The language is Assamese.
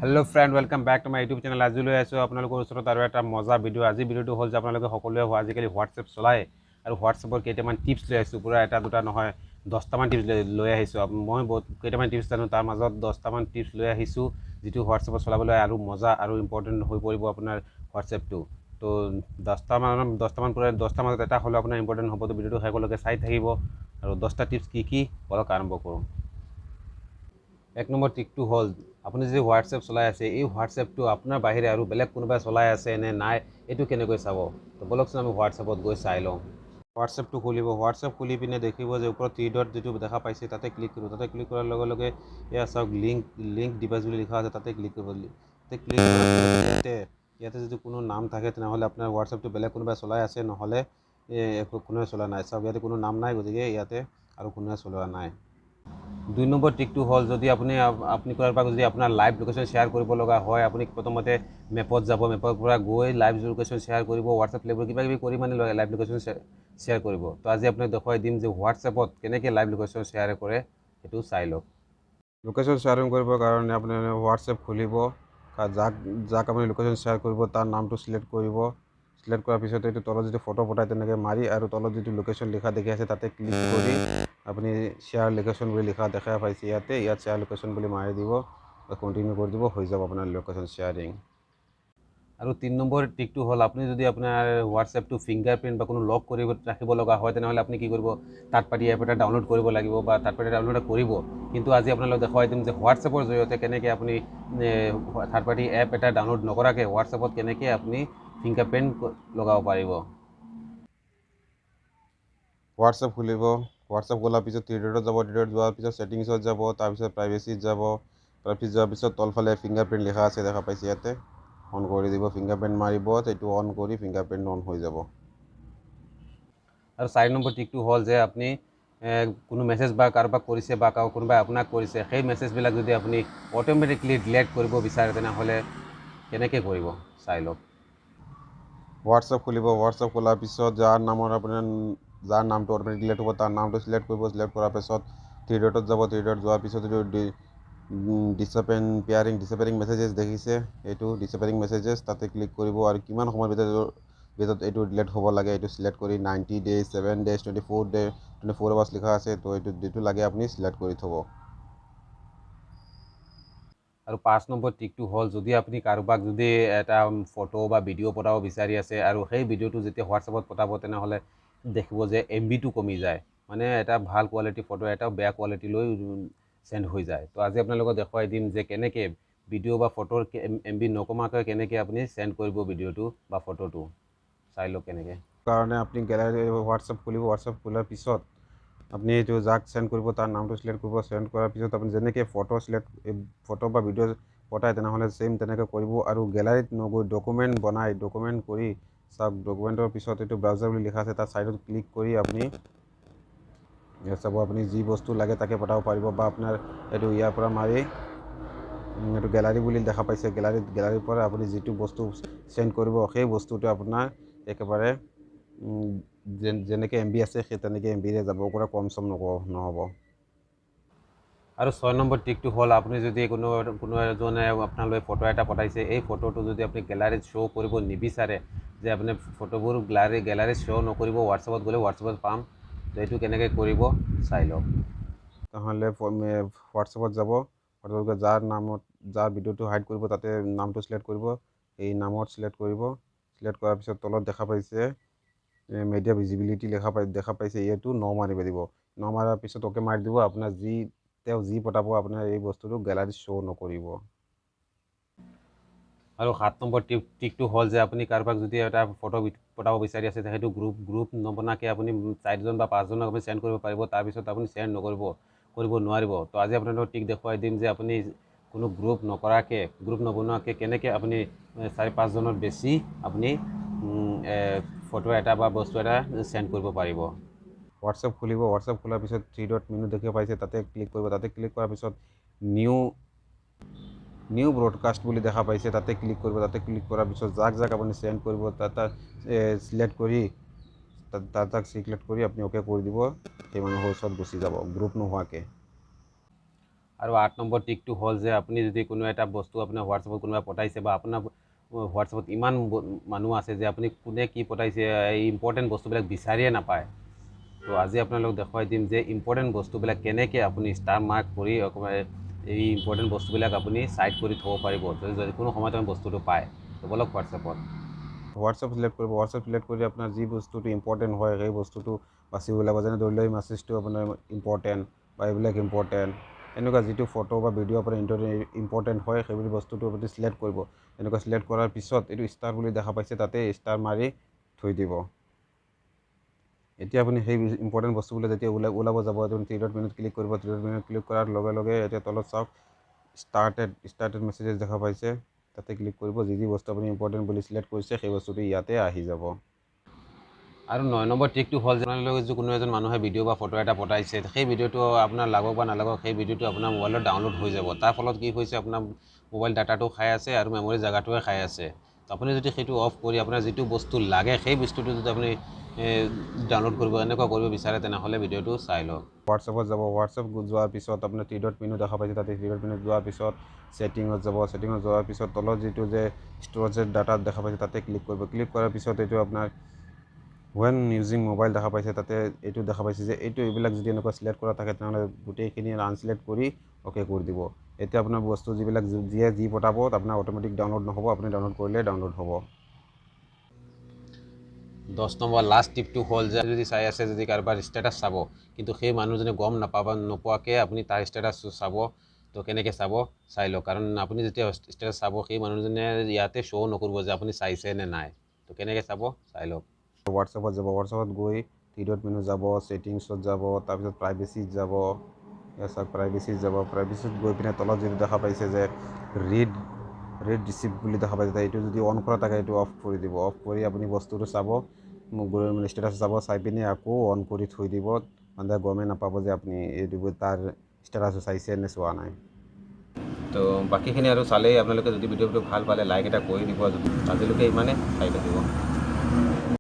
Hello friend welcome back to my YouTube channel. आज লৈ আছোঁ আপোনালোকৰ ওচৰত আৰু এটা মজা ভিডিঅ'। আজি ভিডিঅ'টো হ'ল যে আপোনালোকে সকলোৱে আজিকালি হোৱাটছএপ চলায় আৰু হোৱাটছএপৰ কেইটামান টিপছ লৈ আহিছোঁ। পূৰা এটা দুটা নহয় 10টামান টিপছ লৈ আহিছোঁ। মই বহুত কেইটামান টিপছ জানো, তাৰ মাজত 10টামান টিপছ লৈ আহিছোঁ যিটো হোৱাটছএপত চলাবলৈ আৰু মজা আৰু ইম্পৰ্টেণ্ট হৈ পৰিব আপোনাৰ হোৱাটছএপটো। তো 10টাৰ মাজত এটা হ'লেও আপোনাৰ ইম্পৰ্টেণ্ট হ'ব। তো ভিডিঅ'টো শেষলৈকে চাই থাকিব আৰু 10টা টিপছ কি বলক আৰম্ভ কৰোঁ। এক নম্বৰ টিপটো হ'ল আপুনি যদি হোৱাটছএপ চলাই আছে, এই হোৱাটছএপটো আপোনাৰ বাহিৰে আৰু বেলেগ কোনোবাই চলাই আছে নে নাই এইটো কেনেকৈ চাব। তো বলকচোন আমি হোৱাটছএপত গৈ চাই লওঁ। হোৱাটছএপটো খুলিব। হোৱাটছএপ খুলি পিনে দেখিব যে ওপৰত থ্ৰী ডট যিটো দেখা পাইছে তাতে ক্লিক কৰিব। তাতে ক্লিক কৰাৰ লগে লগে এয়া চাওক লিংক ডিভাইচ বুলি লিখা আছে, তাতে ক্লিক কৰিব। তাতে ক্লিক কৰাৰ ইয়াতে যদি কোনো নাম থাকে তেনেহ'লে আপোনাৰ হোৱাটছএপটো বেলেগ কোনোবাই চলাই আছে, নহ'লে কোনোৱে চলোৱা নাই। চাওক ইয়াতে কোনো নাম নাই, গতিকে ইয়াতে আৰু কোনোৱে চলোৱা নাই। 2 নম্বৰ টিকটো হ'ল যদি আপুনি কাৰোবাক যদি আপোনাৰ লাইভ লোকেশ্যন শ্বেয়াৰ কৰিব লগা হয়, আপুনি প্ৰথমতে মেপত যাব। মেপৰ পৰা গৈ লাইভ লোকেশ্যন শ্বেয়াৰ কৰিব, হোৱাটছএপ লেবোৰ কিবা কিবি কৰি মানে লাইভ লোকেশ্যন শ্বেয়াৰ কৰিব। তো আজি আপোনাক দেখুৱাই দিম যে হোৱাটছএপত কেনেকৈ লাইভ লোকেশ্যন শ্বেয়াৰ কৰে, সেইটো চাই লওক। লোকেশ্যন শ্বেয়াৰিং কৰিবৰ কাৰণে আপুনি হোৱাটছএপ খুলিব। যাক আপুনি লোকেশ্যন শ্বেয়াৰ কৰিব তাৰ নামটো ছিলেক্ট কৰিব। ছিলেক্ট কৰাৰ পিছত এইটো তলত যিটো ফটো পঠায় তেনেকৈ মাৰি আৰু তলত যিটো লোকেশ্যন লিখা দেখি আছে তাতে ক্লিক কৰি আপুনি শ্বেয়াৰ লোকেশ্যন বুলি লিখা দেখা পাইছে ইয়াত শ্বেয়াৰ লোকেশ্যন বুলি মাৰি দিব, কণ্টিনিউ কৰি দিব, হৈ যাব আপোনাৰ লোকেশ্যন শ্বেয়াৰিং। আৰু 3 নম্বৰ টিকটো হ'ল আপুনি যদি আপোনাৰ হোৱাটছএপটো ফিংগাৰপ্ৰিণ্ট বা কোনো লক কৰি ৰাখিব লগা হয়, তেনেহ'লে আপুনি কি কৰিব, থাৰ্ড পাৰ্টি এপ এটা ডাউনলোড কৰিব লাগিব বা থাৰ্ড পাৰ্টি ডাউনলোড কৰিব। কিন্তু আজি আপোনালোকক দেখুৱাই দিম যে হোৱাটছএপৰ জৰিয়তে কেনেকৈ আপুনি থাৰ্ড পাৰ্টি এপ এটা ডাউনলোড নকৰাকৈ হোৱাটছএপত কেনেকৈ আপুনি ফিংগাৰপ্ৰিণ্ট লগাব পাৰিব। হোৱাটছএপ খুলিব। হোৱাটছএপ খোলাৰ পিছত থ্ৰী ডটত যাব। থ্ৰী ডট যোৱাৰ পিছত ছেটিংছত যাব, তাৰপিছত প্ৰাইভেচিত যাব। প্ৰাইভেচিত যোৱাৰ পিছত তলফালে ফিংগাৰপ্ৰিণ্ট লিখা আছে দেখা পাইছে, ইয়াতে অন কৰি দিব। ফিংগাৰপ্ৰিণ্ট মাৰিব, সেইটো অন কৰি ফিংগাৰপ্ৰিণ্ট অন হৈ যাব। আৰু 4 নম্বৰ টিকটো হ'ল যে আপুনি কোনো মেছেজ বা কাৰোবাক কৰিছে বা কোনোবাই আপোনাক কৰিছে, সেই মেছেজবিলাক যদি আপুনি অট'মেটিকলি ডিলেট কৰিব বিচাৰে তেনেহ'লে কেনেকৈ কৰিব চাই লওক। হোৱাটছএপ খুলিব। হোৱাটছএপ খোলাৰ পিছত যাৰ নামটো অট'মেটিক ডিলেট হ'ব তাৰ নামটো ছিলেক্ট কৰিব। ছিলেক্ট কৰাৰ পিছত থ্ৰী ডটত যাব। থ্ৰী ডট যোৱাৰ পিছত এইটো ডিছএপিয়াৰিং মেছেজেছ দেখিছে, এইটো ডিছএপিয়াৰিং মেছেজেছ তাতে ক্লিক কৰিব আৰু কিমান সময়ৰ ভিতৰত এইটো ডিলেট হ'ব লাগে এইটো ছিলেক্ট কৰি 90 days, 7 days, 24 hours লিখা আছে, তো এইটো যিটো লাগে আপুনি ছিলেক্ট কৰি থ'ব। আৰু 5 নম্বৰ টিকটো হ'ল যদি আপুনি কাৰোবাক যদি এটা ফটো বা ভিডিঅ' পঠাব বিচাৰি আছে আৰু সেই ভিডিঅ'টো যেতিয়া হোৱাটছএপত পঠাব তেনেহ'লে দেখিব যে MB টো কমি যায়, মানে এটা ভাল কোৱালিটি ফটো এটা বেয়া কোৱালিটিলৈ চেণ্ড হৈ যায়। তো আজি আপোনালোকক দেখুৱাই দিম যে কেনেকৈ ভিডিঅ' বা ফটোৰ MB নকমাকৈ কেনেকৈ আপুনি চেণ্ড কৰিব ভিডিঅ'টো বা ফটোটো, চাই লওক কেনেকৈ। কাৰণে আপুনি গেলাৰী হোৱাটছএপ খুলিব। হোৱাটছএপ খোলাৰ পিছত আপুনি এইটো যাক চেণ্ড কৰিব তাৰ নামটো ছিলেক্ট কৰিব। চেণ্ড কৰাৰ পিছত আপুনি যেনেকৈ ফটো বা ভিডিঅ' পঠায় তেনেহ'লে ছেইম তেনেকৈ কৰিব আৰু গেলাৰীত নগৈ ডকুমেণ্ট কৰি চাওক। ডকুমেণ্টৰ পিছত এইটো ব্ৰাউজাৰ বুলি লিখা আছে, তাৰ ছাইডত ক্লিক কৰি আপুনি চাব আপুনি যি বস্তু লাগে তাকে পঠাব পাৰিব বা আপোনাৰ এইটো ইয়াৰ পৰা মাৰি এইটো গেলাৰী বুলি দেখা পাইছে, গেলাৰীৰ পৰা আপুনি যিটো বস্তু চেণ্ড কৰিব সেই বস্তুটো আপোনাৰ একেবাৰে যেনেকৈ MB আছে সেই তেনেকৈ MBৰে যাব, পৰা কম চম নহ'ব। আৰু 6 নম্বৰ টিকটো হ'ল আপুনি যদি কোনো এজনে আপোনালৈ ফটো এটা পঠাইছে, এই ফটোটো যদি আপুনি গেলাৰীত শ্ব' কৰিব নিবিচাৰে, যে আপুনি ফটোবোৰ গেলাৰীত শ্ব' নকৰিব, হোৱাটছএপত গ'লে হোৱাটছএপত পাম, তো এইটো কেনেকৈ কৰিব চাই লওক। নহ'লে হোৱাটছএপত যাব। হোৱাটছএপত যাৰ ভিডিঅ'টো হাইড কৰিব তাতে নামটো ছিলেক্ট কৰিব, এই নামত ছিলেক্ট কৰিব। ছিলেক্ট কৰাৰ পিছত তলত দেখা পাইছে মিডিয়া ভিজিবিলিটি দেখা পাইছে, এইটো ন মাৰিব দিব। ন মাৰাৰ পিছত অ'কে মাৰি দিব। আপোনাৰ তেওঁ যি পঠাব আপোনাৰ এই বস্তুটো গেলাৰীত শ্ব' নকৰিব। আৰু 7 নম্বৰ টিকটো হ'ল যে আপুনি কাৰোবাক যদি এটা ফটো পঠাব বিচাৰি আছে সেইটো গ্ৰুপ নবনাকৈ আপুনি 4জন বা 5জনক আপুনি চেণ্ড কৰিব পাৰিব, তাৰপিছত আপুনি চেণ্ড কৰিব নোৱাৰিব। তো আজি আপোনালোকক টিক দেখুৱাই দিম যে আপুনি কোনো গ্ৰুপ নবনোৱাকৈ কেনেকৈ আপুনি 4-5জনৰ বেছি আপুনি ফটো এটা বা বস্তু এটা চেণ্ড কৰিব পাৰিব। হোৱাটছএপ খুলিব। হোৱাটছএপ খোলাৰ পিছত থ্ৰী ডট মেনু দেখিব পাইছে, তাতে ক্লিক কৰিব। তাতে ক্লিক কৰাৰ পিছত নিউ ব্ৰডকাষ্ট বুলি দেখা পাইছে, তাতে ক্লিক কৰিব। তাতে ক্লিক কৰাৰ পিছত যাক আপুনি চেণ্ড কৰিব তাক ছিলেক্ট কৰি আপুনি অ'কে কৰি দিব, সেই মানুহৰ ওচৰত গুচি যাব গ্ৰুপ নোহোৱাকৈ। আৰু 8 নম্বৰ টিকটো হ'ল যে আপুনি যদি কোনো এটা বস্তু আপোনাৰ হোৱাটছএপত কোনোবাই পঠাইছে বা আপোনাৰ হোৱাটছএপত ইমান মানুহ আছে যে আপুনি কোনে কি পঠাইছে এই ইম্পৰ্টেণ্ট বস্তুবিলাক বিচাৰিয়ে নাপায়। তো আজি আপোনালোকক দেখুৱাই দিম যে ইম্পৰ্টেণ্ট বস্তুবিলাক কেনেকৈ আপুনি ষ্টাৰ মাৰ্ক কৰি এই ইম্পৰ্টেণ্ট বস্তুবিলাক আপুনি চাইড কৰি থ'ব পাৰিব যদি কোনো সময়ত আপুনি বস্তুটো পায়। তো বলক হোৱাটছএপ চিলেক্ট কৰিব। হোৱাটছএপ চিলেক্ট কৰি আপোনাৰ যি বস্তুটো ইম্পৰ্টেণ্ট হয় সেই বস্তুটো বাছি ওলাব। যেনে ধৰি লওক এই মেছেজটো আপোনাৰ ইম্পৰ্টেণ্ট বা এইবিলাক ইম্পৰ্টেণ্ট, এনেকুৱা যিটো ফটো বা ভিডিঅ' আপোনাৰ ইম্পৰ্টেণ্ট হয় সেইবোৰ বস্তুটো আপুনি চিলেক্ট কৰিব। এনেকুৱা চিলেক্ট কৰাৰ পিছত এইটো ষ্টাৰ বুলি দেখা পাইছে, তাতে ষ্টাৰ মাৰি থৈ দিব। এতিয়া আপুনি সেই ইম্পৰ্টেণ্ট বস্তুবোৰ যেতিয়া ওলাব যাব, আপুনি 3 ডট মেনুত ক্লিক কৰিব। 3 ডট মেনুত ক্লিক কৰাৰ লগে লগে এতিয়া তলত চাওক ষ্টাৰ্টেড মেছেজেছ দেখা পাইছে, তাতে ক্লিক কৰিব। যি বস্তু আপুনি ইম্পৰ্টেণ্ট বুলি চিলেক্ট কৰিছে সেই বস্তুটো ইয়াতে আহি যাব। আৰু 9 নম্বৰ ট্ৰিকটো হ'ল যে আপোনালোকে যদি কোনো এজন মানুহে ভিডিঅ' বা ফটো এটা পঠাইছে, সেই ভিডিঅ'টো আপোনাৰ লাগক বা নালাগক সেই ভিডিঅ'টো আপোনাৰ মোবাইলত ডাউনলোড হৈ যাব। তাৰ ফলত কি হৈছে, আপোনাৰ মোবাইল ডাটাটো খাই আছে আৰু মেমৰি জেগাটোৱে খাই আছে। তো আপুনি যদি সেইটো অফ কৰি আপোনাৰ যিটো বস্তু লাগে সেই বস্তুটো যদি আপুনি ডাউনলোড কৰিব এনেকুৱা কৰিব বিচাৰে তেনেহ'লে ভিডিঅ'টো চাই লওক। হোৱাটছএপত যাব। হোৱাটছএপ যোৱাৰ পিছত আপোনাৰ 3 ডট মেনু দেখা পাইছে, তাতে 3 ডট মেনুত যোৱাৰ পিছত ছেটিঙত যাব। ছেটিঙত যোৱাৰ পিছত তলত যিটো যে ষ্ট'ৰেজ ডাটা দেখা পাইছে তাতে ক্লিক কৰিব। ক্লিক কৰাৰ পিছত এইটো আপোনাৰ ৱেন ইউজিং মোবাইল দেখা পাইছে, তাতে এইটো দেখা পাইছে যে এইবিলাক যদি এনেকুৱা চিলেক্ট কৰা থাকে তেনেহ'লে গোটেইখিনি আনচিলেক্ট কৰি অ'কে কৰি দিব। এতিয়া আপোনাৰ বস্তু যিবিলাক যিয়ে যি পঠাব আপোনাৰ অট'মেটিক ডাউনলোড নহ'ব, আপুনি ডাউনলোড কৰিলে ডাউনলোড হ'ব। 10 নম্বৰ লাষ্ট টিপটো হ'ল যে যদি চাই আছে, যদি কাৰোবাৰ ষ্টেটাছ চাব কিন্তু সেই মানুহজনে গম নোপোৱাকৈ আপুনি তাৰ ষ্টেটাছ চাব, তো কেনেকৈ চাব চাই লওক। কাৰণ আপুনি যেতিয়া ষ্টেটাছ চাব সেই মানুহজনে ইয়াতে শ্ব' নকৰিব যে আপুনি চাইছে নে নাই। তো কেনেকৈ চাব চাই লওক। হোৱাটছএপত যাব। হোৱাটছএপত গৈ 3 ডট মেনু যাব, ছেটিংছত যাব, তাৰপিছত প্ৰাইভেচিত যাব। প্ৰাইভেচিত যাব। প্ৰাইভেচিত গৈ পিনে তলত যিটো দেখা পাইছে যে ৰিড ৰিচিপ্ট বুলি দেখা পাইছে, এইটো যদি অন কৰা থাকে এইটো অফ কৰি দিব। অফ কৰি আপুনি বস্তুটো চাব, ষ্টেটাছ চাব, চাই পিনে আকৌ অন কৰি থৈ দিব। মানে গমেই নাপাব যে আপুনি এইটো তাৰ ষ্টেটাছটো চাইছে নে চোৱা নাই। তো বাকীখিনি আৰু চালেই আপোনালোকে যদি ভিডিঅ'টো ভাল পালে লাইক এটা কৰি দিব। আজিলৈকে ইমানে, চাই থাকিব।